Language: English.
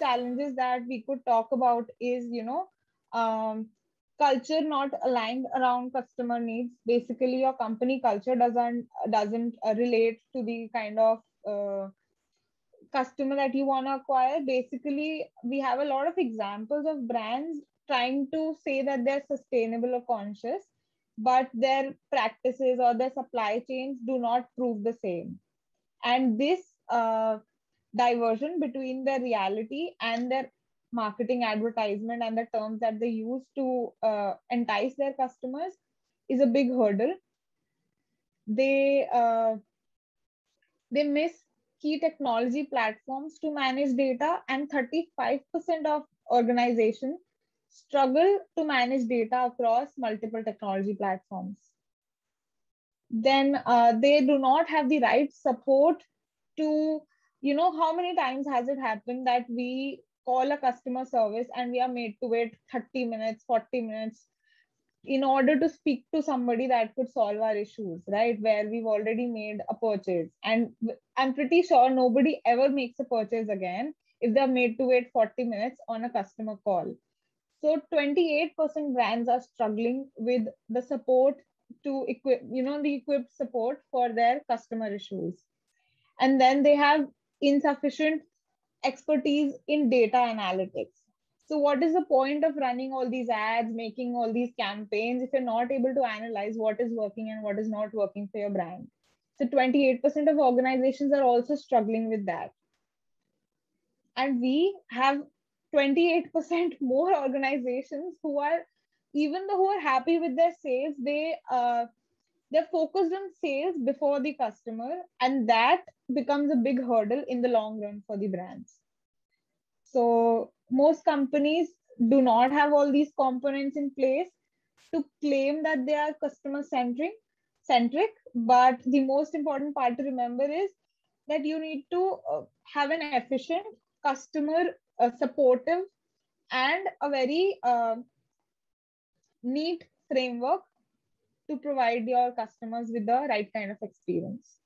challenges that we could talk about is, culture not aligned around customer needs. Basically, your company culture doesn't relate to the kind of customer that you want to acquire. Basically, we have a lot of examples of brands trying to say that they're sustainable or conscious, but their practices or their supply chains do not prove the same. And this diversion between their reality and their marketing advertisement and the terms that they use to entice their customers is a big hurdle. They miss key technology platforms to manage data, and 35% of organizations struggle to manage data across multiple technology platforms. Then they do not have the right support to, how many times has it happened that we call a customer service and we are made to wait 30 minutes, 40 minutes in order to speak to somebody that could solve our issues, right? Where we've already made a purchase. And I'm pretty sure nobody ever makes a purchase again if they're made to wait 40 minutes on a customer call. So 28% brands are struggling with the support to equip, the equipped support for their customer issues. And then they have insufficient expertise in data analytics. So what is the point of running all these ads, making all these campaigns, if you're not able to analyze what is working and what is not working for your brand? So 28% of organizations are also struggling with that. And we have 28% more organizations who are, even though who are happy with their sales, they're focused on sales before the customer, and that becomes a big hurdle in the long run for the brands. So most companies do not have all these components in place to claim that they are customer centric, but the most important part to remember is that you need to have an efficient, customer supportive, and a very neat framework to provide your customers with the right kind of experience.